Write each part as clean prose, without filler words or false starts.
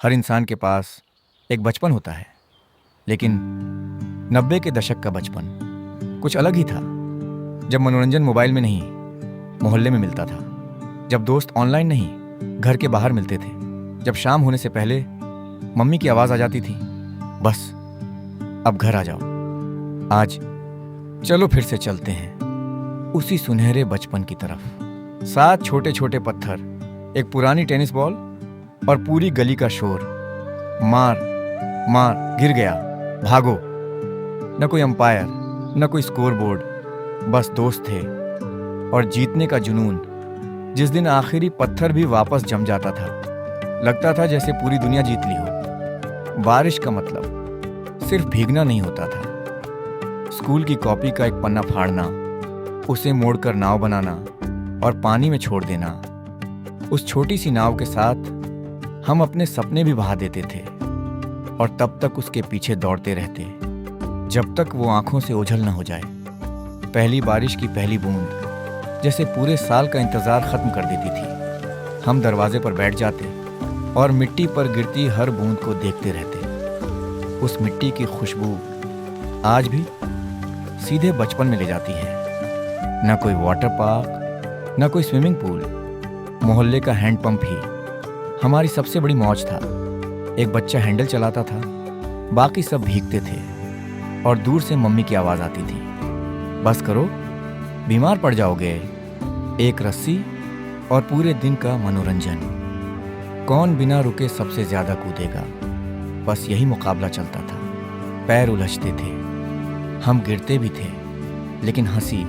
हर इंसान के पास एक बचपन होता है, लेकिन 90 के दशक का बचपन कुछ अलग ही था। जब मनोरंजन मोबाइल में नहीं, मोहल्ले में मिलता था। जब दोस्त ऑनलाइन नहीं, घर के बाहर मिलते थे। जब शाम होने से पहले मम्मी की आवाज़ आ जाती थी, बस अब घर आ जाओ, आज चलो फिर से चलते हैं उसी सुनहरे बचपन की तरफ। 7 छोटे छोटे पत्थर, एक पुरानी टेनिस बॉल और पूरी गली का शोर। मार मार, गिर गया, भागो। न कोई अंपायर, न कोई स्कोर बोर्ड, बस दोस्त थे और जीतने का जुनून। जिस दिन आखिरी पत्थर भी वापस जम जाता था, लगता था जैसे पूरी दुनिया जीत ली हो। बारिश का मतलब सिर्फ भीगना नहीं होता था। स्कूल की कॉपी का एक पन्ना फाड़ना, उसे मोड़कर नाव बनाना और पानी में छोड़ देना। उस छोटी सी नाव के साथ हम अपने सपने भी बहा देते थे और तब तक उसके पीछे दौड़ते रहते जब तक वो आंखों से ओझल न हो जाए। पहली बारिश की पहली बूंद जैसे पूरे साल का इंतजार खत्म कर देती थी। हम दरवाजे पर बैठ जाते और मिट्टी पर गिरती हर बूंद को देखते रहते। उस मिट्टी की खुशबू आज भी सीधे बचपन में ले जाती है। न कोई वाटर पार्क, न कोई स्विमिंग पूल, मोहल्ले का हैंडपंप ही हमारी सबसे बड़ी मौज था। एक बच्चा हैंडल चलाता था, बाकी सब भीगते थे और दूर से मम्मी की आवाज़ आती थी, बस करो, बीमार पड़ जाओगे। एक रस्सी और पूरे दिन का मनोरंजन। कौन बिना रुके सबसे ज़्यादा कूदेगा, बस यही मुकाबला चलता था। पैर उलझते थे, हम गिरते भी थे, लेकिन हंसी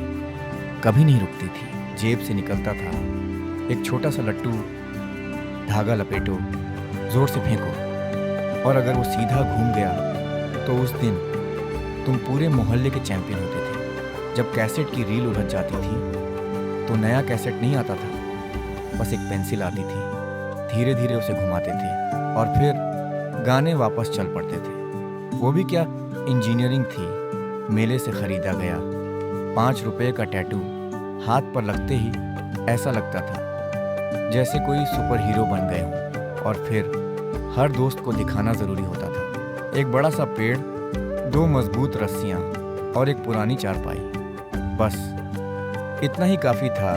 कभी नहीं रुकती थी। जेब से निकलता था एक छोटा सा लट्टू, धागा लपेटो, जोर से फेंको, और अगर वो सीधा घूम गया तो उस दिन तुम पूरे मोहल्ले के चैंपियन होते थे। जब कैसेट की रील उलझ जाती थी तो नया कैसेट नहीं आता था, बस एक पेंसिल आती थी। धीरे धीरे उसे घुमाते थे और फिर गाने वापस चल पड़ते थे। वो भी क्या इंजीनियरिंग थी, मेले से खरीदा गया 5 रुपए का टैटू हाथ पर लगते ही ऐसा लगता था जैसे कोई सुपर हीरो बन गए हों। और फिर हर दोस्त को दिखाना ज़रूरी होता था। एक बड़ा सा पेड़, 2 मजबूत रस्सियाँ और एक पुरानी चारपाई, बस इतना ही काफ़ी था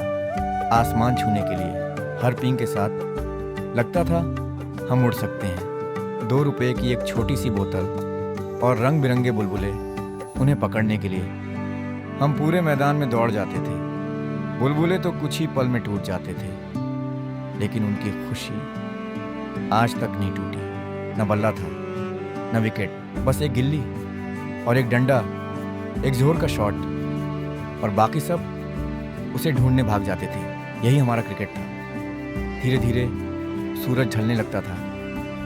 आसमान छूने के लिए। हर पींग के साथ लगता था हम उड़ सकते हैं। 2 रुपए की एक छोटी सी बोतल और रंग बिरंगे बुलबुले, उन्हें पकड़ने के लिए हम पूरे मैदान में दौड़ जाते थे। बुलबुले तो कुछ ही पल में टूट जाते थे, लेकिन उनकी खुशी आज तक नहीं टूटी। न बल्ला था, न विकेट, बस एक गिल्ली और एक डंडा, एक जोर का शॉट, और बाकी सब उसे ढूंढने भाग जाते थे। यही हमारा क्रिकेट था। धीरे धीरे सूरज ढलने लगता था,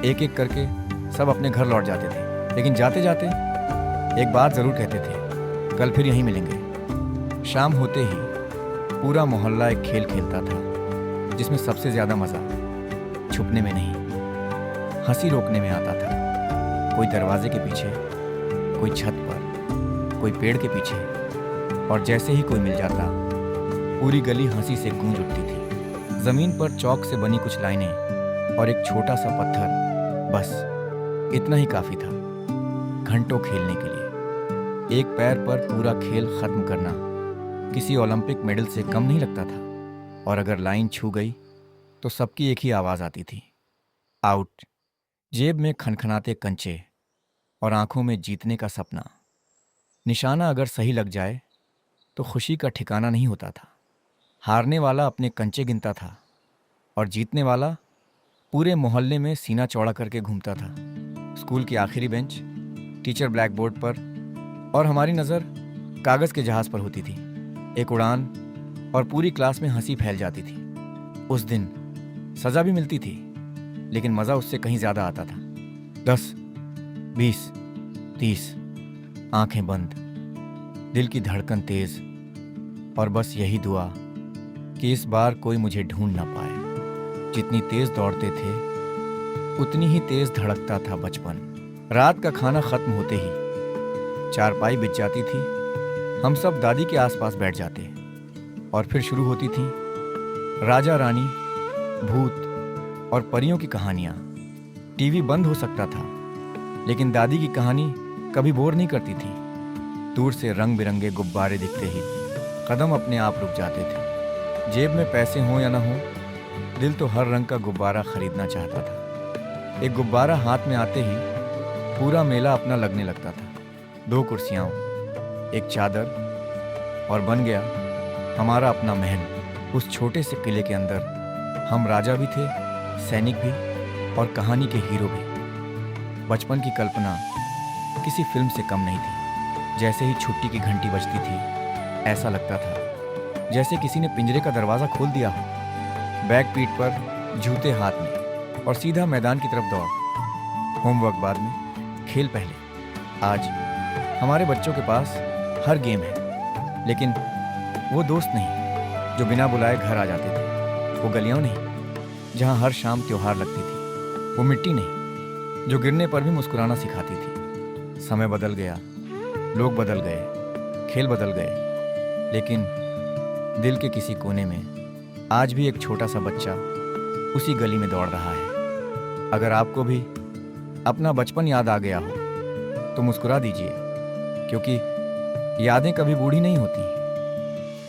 एक एक करके सब अपने घर लौट जाते थे, लेकिन जाते जाते एक बात ज़रूर कहते थे, कल फिर यहीं मिलेंगे। शाम होते ही पूरा मोहल्ला एक खेल खेलता था, जिसमें सबसे ज़्यादा मज़ा छुपने में नहीं, हंसी रोकने में आता था। कोई दरवाजे के पीछे, कोई छत पर, कोई पेड़ के पीछे, और जैसे ही कोई मिल जाता पूरी गली हंसी से गूंज उठती थी। ज़मीन पर चौक से बनी कुछ लाइनें और एक छोटा सा पत्थर, बस इतना ही काफ़ी था घंटों खेलने के लिए। एक पैर पर पूरा खेल ख़त्म करना किसी ओलंपिक मेडल से कम नहीं लगता था। और अगर लाइन छू गई तो सबकी एक ही आवाज़ आती थी, आउट। जेब में खनखनाते कंचे और आंखों में जीतने का सपना। निशाना अगर सही लग जाए तो खुशी का ठिकाना नहीं होता था। हारने वाला अपने कंचे गिनता था और जीतने वाला पूरे मोहल्ले में सीना चौड़ा करके घूमता था। स्कूल की आखिरी बेंच, टीचर ब्लैक बोर्ड पर, और हमारी नज़र कागज़ के जहाज़ पर होती थी। एक उड़ान और पूरी क्लास में हंसी फैल जाती थी। उस दिन सज़ा भी मिलती थी, लेकिन मज़ा उससे कहीं ज़्यादा आता था। 10, 20, 30, आंखें बंद, दिल की धड़कन तेज़, और बस यही दुआ कि इस बार कोई मुझे ढूंढ ना पाए। जितनी तेज़ दौड़ते थे उतनी ही तेज़ धड़कता था बचपन। रात का खाना ख़त्म होते ही चारपाई बिछ जाती थी। हम सब दादी के आसपास बैठ जाते और फिर शुरू होती थी राजा रानी, भूत और परियों की कहानियाँ। टीवी बंद हो सकता था, लेकिन दादी की कहानी कभी बोर नहीं करती थी। दूर से रंग बिरंगे गुब्बारे दिखते ही कदम अपने आप रुक जाते थे। जेब में पैसे हों या ना हो, दिल तो हर रंग का गुब्बारा खरीदना चाहता था। एक गुब्बारा हाथ में आते ही पूरा मेला अपना लगने लगता था। 2 कुर्सियाँ, एक चादर और बन गया हमारा अपना महल। उस छोटे से किले के अंदर हम राजा भी थे, सैनिक भी और कहानी के हीरो भी। बचपन की कल्पना किसी फिल्म से कम नहीं थी। जैसे ही छुट्टी की घंटी बजती थी, ऐसा लगता था जैसे किसी ने पिंजरे का दरवाज़ा खोल दिया हो। बैग पीठ पर, जूते हाथ में और सीधा मैदान की तरफ दौड़। होमवर्क बाद में, खेल पहले। आज हमारे बच्चों के पास हर गेम है, लेकिन वो दोस्त नहीं जो बिना बुलाए घर आ जाते थे। वो गलियां नहीं जहां हर शाम त्योहार लगती थी। वो मिट्टी नहीं जो गिरने पर भी मुस्कुराना सिखाती थी। समय बदल गया, लोग बदल गए, खेल बदल गए, लेकिन दिल के किसी कोने में आज भी एक छोटा सा बच्चा उसी गली में दौड़ रहा है। अगर आपको भी अपना बचपन याद आ गया हो तो मुस्कुरा दीजिए, क्योंकि यादें कभी बूढ़ी नहीं होती।